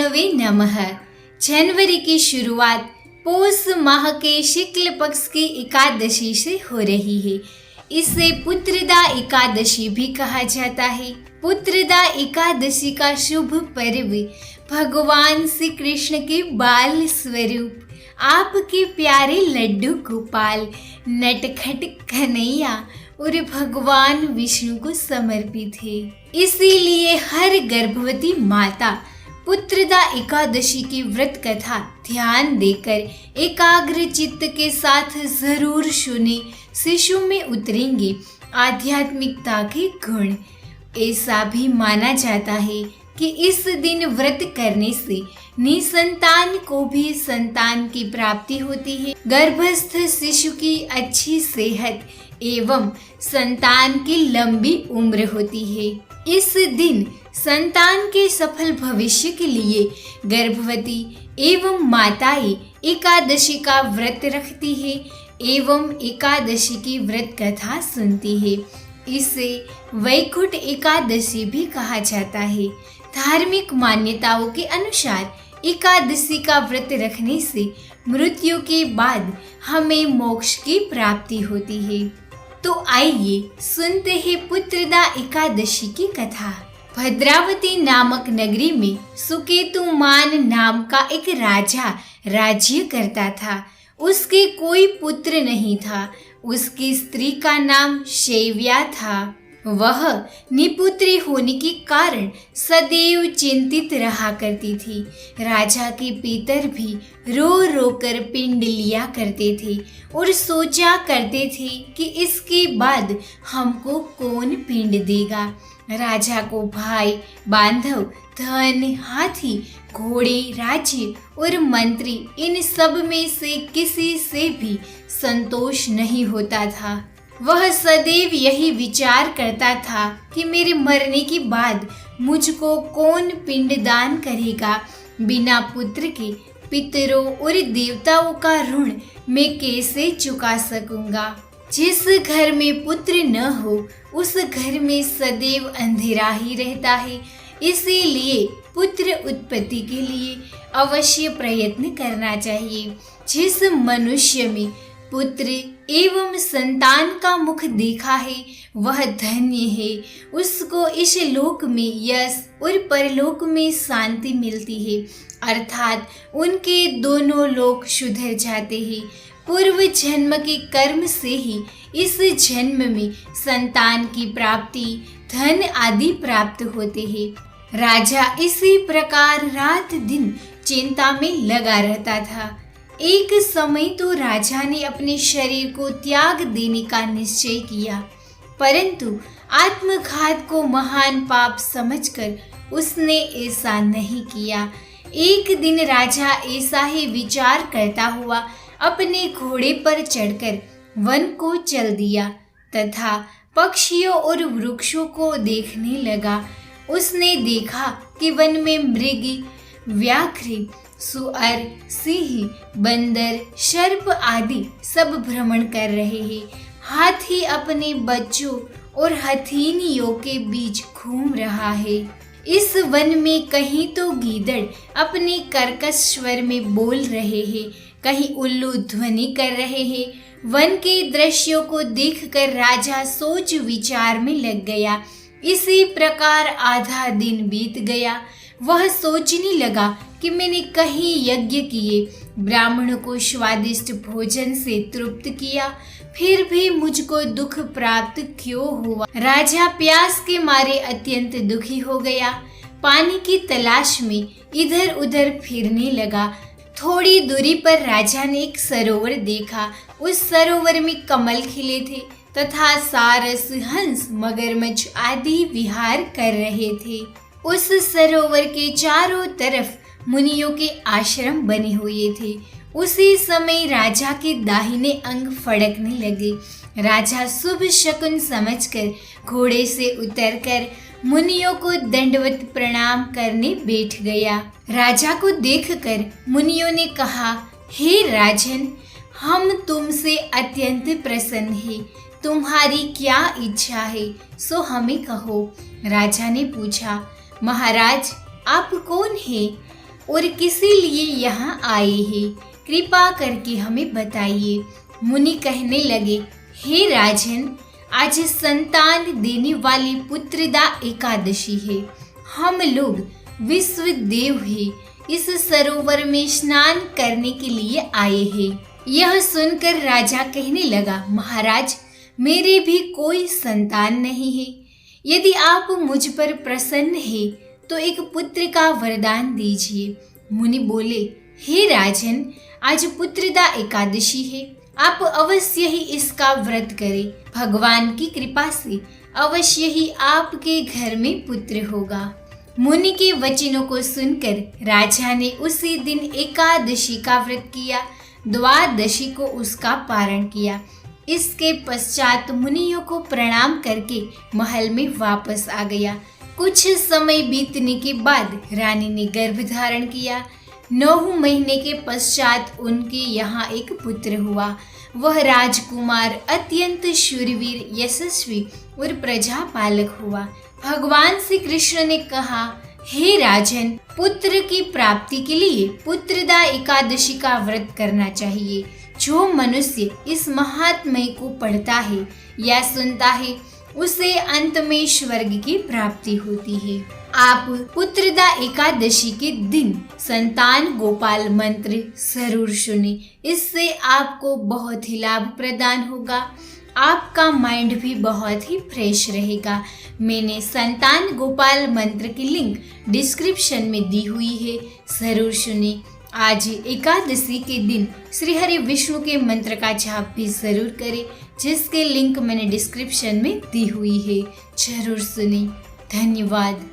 विष्णवे नमः। जनवरी की शुरुआत पौष माह के शुक्ल पक्ष की एकादशी से हो रही है। इसे पुत्रदा एकादशी भी कहा जाता है। पुत्रदा एकादशी का शुभ पर्व भगवान श्री कृष्ण के बाल स्वरूप आपके प्यारे लड्डू गोपाल नटखट कन्हैया और भगवान विष्णु को समर्पित है। इसीलिए हर गर्भवती माता पुत्रदा एकादशी की व्रत कथा ध्यान देकर एकाग्र चित्त के साथ जरूर सुने। शिशु में उतरेंगे आध्यात्मिकता के गुण। ऐसा भी माना जाता है कि इस दिन व्रत करने से निसंतान को भी संतान की प्राप्ति होती है। गर्भस्थ शिशु की अच्छी सेहत एवं संतान की लंबी उम्र होती है। इस दिन संतान के सफल भविष्य के लिए गर्भवती एवं माताएं एकादशी का व्रत रखती है एवं एकादशी की व्रत कथा सुनती है। इसे वैकुंठ एकादशी भी कहा जाता है। धार्मिक मान्यताओं के अनुसार एकादशी का व्रत रखने से मृत्यु के बाद हमें मोक्ष की प्राप्ति होती है। तो आइए सुनते हैं पुत्रदा एकादशी की कथा। भद्रावती नामक नगरी में सुकेतुमान नाम का एक राजा राज्य करता था। उसके कोई पुत्र नहीं था। उसकी स्त्री का नाम शैव्या था। वह निपुत्री होने के कारण सदैव चिंतित रहा करती थी। राजा के पितर भी रो रो कर पिंड लिया करते थे और सोचा करते थे कि इसके बाद हमको कौन पिंड देगा। राजा को भाई बांधव धन हाथी घोड़े राज्य और मंत्री इन सब में से किसी से भी संतोष नहीं होता था। वह सदैव यही विचार करता था कि मेरे मरने के बाद मुझको कौन पिंडदान करेगा। बिना पुत्र के पितरों और देवताओं का ऋण मैं कैसे चुका सकूंगा। जिस घर में पुत्र न हो उस घर में सदैव अंधेरा ही रहता है। इसीलिए पुत्र उत्पत्ति के लिए अवश्य प्रयत्न करना चाहिए। जिस मनुष्य में पुत्र एवं संतान का मुख देखा है वह धन्य है। उसको इस लोक में यश और परलोक में शांति मिलती है, अर्थात उनके दोनों लोक सुधर जाते हैं। पूर्व जन्म के कर्म से ही इस जन्म में संतान की प्राप्ति धन आदि प्राप्त होते हैं। राजा इसी प्रकार रात दिन चिंता में लगा रहता था। एक समय तो राजा ने अपने शरीर को त्याग देने का निश्चय किया, परंतु आत्मघात को महान पाप समझकर उसने ऐसा नहीं किया। एक दिन राजा ऐसा ही विचार करता हुआ अपने घोड़े पर चढ़कर वन को चल दिया तथा पक्षियों और वृक्षों को देखने लगा। उसने देखा कि वन में मृग, व्याघ्र, सुअर, सिंह, बंदर, सर्प आदि सब भ्रमण कर रहे हैं। हाथी अपने बच्चों और हथिनियों के बीच घूम रहा है। इस वन में कहीं तो गीदड़ अपने कर्कश स्वर में बोल रहे हैं, कहीं उल्लू ध्वनि कर रहे हैं। वन के दृश्यों को देखकर राजा सोच विचार में लग गया। इसी प्रकार आधा दिन बीत गया। वह सोचने लगा कि मैंने कहीं यज्ञ किए, ब्राह्मणों को स्वादिष्ट भोजन से तृप्त किया, फिर भी मुझको दुख प्राप्त क्यों हुआ। राजा प्यास के मारे अत्यंत दुखी हो गया। पानी की तलाश में इधर उधर फिरने लगा। थोड़ी दूरी पर राजा ने एक सरोवर देखा। उस सरोवर में कमल खिले थे तथा सारस, हंस, मगरमच्छ आदि विहार कर रहे थे। उस सरोवर के चारों तरफ मुनियों के आश्रम बने हुए थे। उसी समय राजा के दाहिने अंग फड़कने लगे। राजा शुभ शकुन समझकर घोड़े से उतरकर मुनियों को दंडवत प्रणाम करने बैठ गया। राजा को देखकर मुनियों ने कहा, हे राजन, हम तुमसे अत्यंत प्रसन्न हैं। तुम्हारी क्या इच्छा है सो हमें कहो। राजा ने पूछा, महाराज आप कौन हैं? और किसी लिए यहाँ आए हैं, कृपा करके हमें बताइए। मुनि कहने लगे, हे राजन, आज संतान देने वाली पुत्रदा एकादशी है। हम लोग विश्व देव हैं, इस सरोवर में स्नान करने के लिए आए हैं। यह सुनकर राजा कहने लगा, महाराज, मेरे भी कोई संतान नहीं है। यदि आप मुझ पर प्रसन्न हैं तो एक पुत्र का वरदान दीजिए। मुनि बोले, हे राजन, आज पुत्रदा एकादशी है, आप अवश्य ही इसका व्रत करें। भगवान की कृपा से अवश्य ही आपके घर में पुत्र होगा। मुनि के वचनों को सुनकर राजा ने उसी दिन एकादशी का व्रत किया, द्वादशी को उसका पारण किया। इसके पश्चात मुनियों को प्रणाम करके महल में वापस आ गया। कुछ समय बीतने के बाद रानी ने गर्भ धारण किया। 9 महीने के पश्चात उनके यहाँ एक पुत्र हुआ। वह राजकुमार अत्यंत शूरवीर, यशस्वी और प्रजापालक हुआ। भगवान श्री कृष्ण ने कहा, हे राजन, पुत्र की प्राप्ति के लिए पुत्रदा एकादशी का व्रत करना चाहिए। जो मनुष्य इस महात्म्य को पढ़ता है या सुनता है, उसे अंत में स्वर्ग की प्राप्ति होती है। आप पुत्रदा एकादशी के दिन संतान गोपाल मंत्र जरूर सुने, इससे आपको बहुत ही लाभ प्रदान होगा। आपका माइंड भी बहुत ही फ्रेश रहेगा। मैंने संतान गोपाल मंत्र की लिंक डिस्क्रिप्शन में दी हुई है, जरूर सुने। आज एकादशी के दिन श्री हरि विष्णु के मंत्र का जाप भी जरूर करें, जिसके लिंक मैंने डिस्क्रिप्शन में दी हुई है, जरूर सुने। धन्यवाद।